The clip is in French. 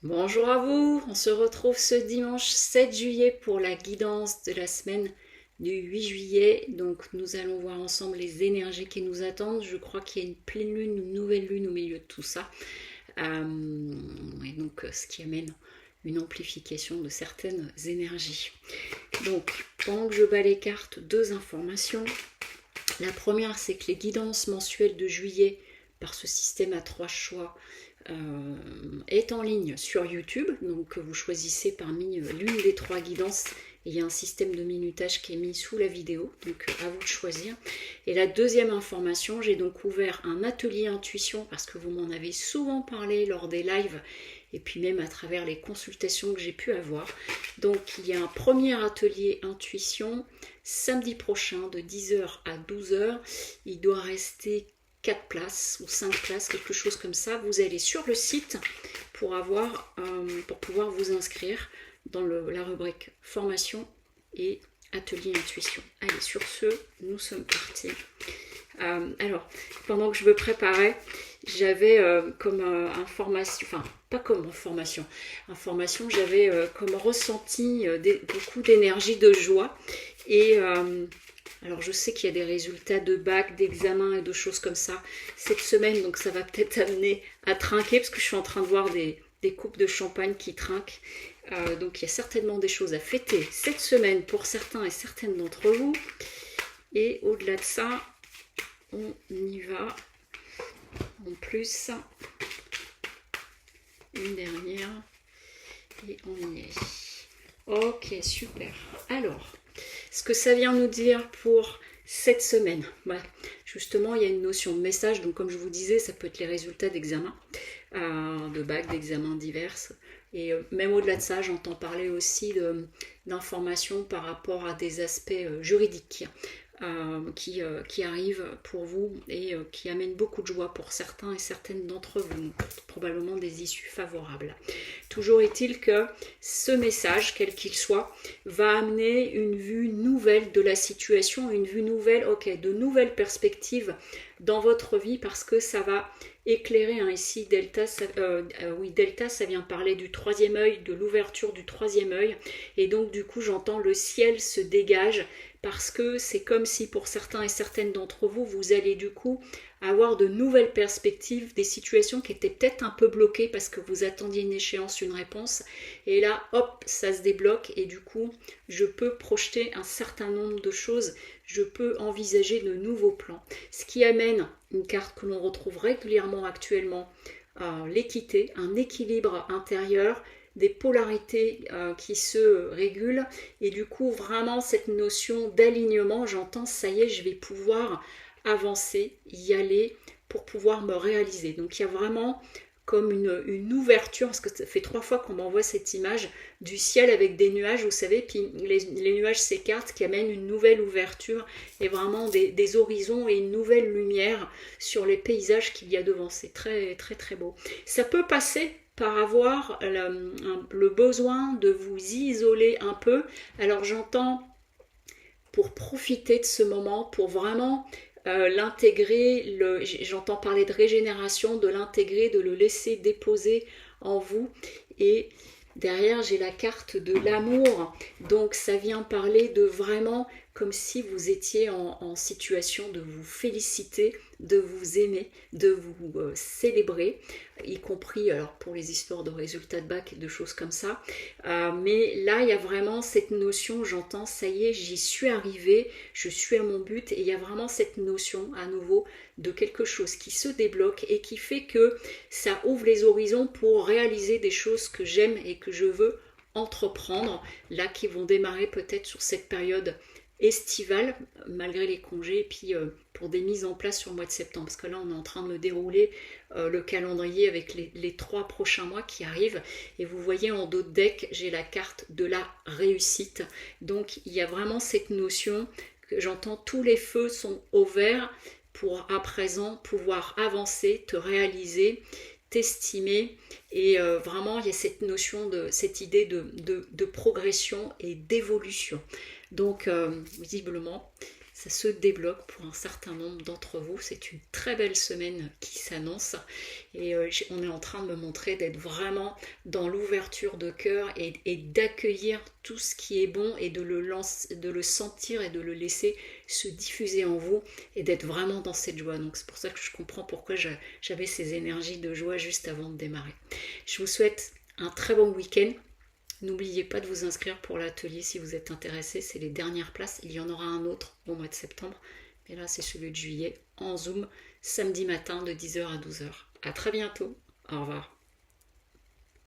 Bonjour à vous, on se retrouve ce dimanche 7 juillet pour la guidance de la semaine du 8 juillet. Donc nous allons voir ensemble les énergies qui nous attendent. Je crois qu'il y a une pleine lune, une nouvelle lune au milieu de tout ça. Et donc ce qui amène une amplification de certaines énergies. Donc pendant que je bats les cartes, deux informations. La première, c'est que les guidances mensuelles de juillet par ce système à trois choix est en ligne sur YouTube. Donc vous choisissez parmi l'une des trois guidances. Et il y a un système de minutage qui est mis sous la vidéo, donc à vous de choisir. Et la deuxième information, j'ai donc ouvert un atelier intuition parce que vous m'en avez souvent parlé lors des lives et puis même à travers les consultations que j'ai pu avoir. Donc il y a un premier atelier intuition samedi prochain de 10h à 12h. Il doit rester 4 places ou 5 places, quelque chose comme ça. Vous allez sur le site pour pouvoir vous inscrire dans la rubrique formation et atelier intuition. Allez, sur ce, nous sommes partis. Alors, pendant que je me préparais, j'avais comme information, enfin pas comme information, j'avais comme ressenti beaucoup d'énergie, de joie. Et alors je sais qu'il y a des résultats de bac, d'examen et de choses comme ça cette semaine, donc ça va peut-être amener à trinquer parce que je suis en train de voir des coupes de champagne qui trinquent. Donc il y a certainement des choses à fêter cette semaine pour certains et certaines d'entre vous. Et au-delà de ça, on y va. En plus, une dernière et on y est. Ok, super. Alors, ce que ça vient nous dire pour cette semaine, justement, il y a une notion de message. Donc, comme je vous disais, ça peut être les résultats d'examen, de bac, d'examens divers. Et même au-delà de ça, j'entends parler aussi d'informations par rapport à des aspects juridiques qui arrivent pour vous et qui amènent beaucoup de joie pour certains et certaines d'entre vous, probablement des issues favorables. Toujours est-il que ce message, quel qu'il soit, va amener une vue nouvelle de la situation, une vue nouvelle, de nouvelles perspectives dans votre vie parce que ça va éclairer ici Delta, Delta ça vient parler du troisième œil, de l'ouverture du troisième œil et donc du coup j'entends le ciel se dégage parce que c'est comme si pour certains et certaines d'entre vous, vous allez du coup avoir de nouvelles perspectives, des situations qui étaient peut-être un peu bloquées parce que vous attendiez une échéance, une réponse, et là, hop, ça se débloque, et du coup, je peux projeter un certain nombre de choses, je peux envisager de nouveaux plans. Ce qui amène une carte que l'on retrouve régulièrement actuellement, l'équité, un équilibre intérieur, des polarités qui se régulent et du coup vraiment cette notion d'alignement, j'entends ça y est, je vais pouvoir avancer, y aller pour pouvoir me réaliser. Donc il y a vraiment comme une ouverture, parce que ça fait 3 fois qu'on m'envoie cette image du ciel avec des nuages, vous savez, puis les nuages s'écartent, qui amènent une nouvelle ouverture et vraiment des horizons et une nouvelle lumière sur les paysages qu'il y a devant. C'est très très très beau. Ça peut passer par avoir le besoin de vous isoler un peu. Alors j'entends pour profiter de ce moment, pour vraiment l'intégrer, j'entends parler de régénération, de l'intégrer, de le laisser déposer en vous. Et derrière, j'ai la carte de l'amour. Donc, ça vient parler de vraiment comme si vous étiez en situation de vous féliciter, de vous aimer, de vous célébrer, y compris alors pour les histoires de résultats de bac et de choses comme ça. Mais là, il y a vraiment cette notion, j'entends, ça y est, j'y suis arrivée, je suis à mon but, et il y a vraiment cette notion à nouveau de quelque chose qui se débloque et qui fait que ça ouvre les horizons pour réaliser des choses que j'aime et que je veux entreprendre, là qui vont démarrer peut-être sur cette période estivale malgré les congés et puis pour des mises en place sur le mois de septembre parce que là on est en train de me dérouler le calendrier avec les 3 prochains mois qui arrivent et vous voyez en dos de deck j'ai la carte de la réussite, donc il y a vraiment cette notion que j'entends, tous les feux sont au vert pour à présent pouvoir avancer, te réaliser, t'estimer et vraiment il y a cette notion de cette idée de progression et d'évolution. Donc visiblement ça se débloque pour un certain nombre d'entre vous. C'est une très belle semaine qui s'annonce et on est en train de me montrer d'être vraiment dans l'ouverture de cœur et d'accueillir tout ce qui est bon et de le sentir et de le laisser se diffuser en vous et d'être vraiment dans cette joie. Donc c'est pour ça que je comprends pourquoi j'avais ces énergies de joie juste avant de démarrer. Je vous souhaite un très bon week-end. N'oubliez pas de vous inscrire pour l'atelier si vous êtes intéressé. C'est les dernières places. Il y en aura un autre au mois de septembre. Mais là, c'est celui de juillet en Zoom, samedi matin de 10h à 12h. À très bientôt. Au revoir.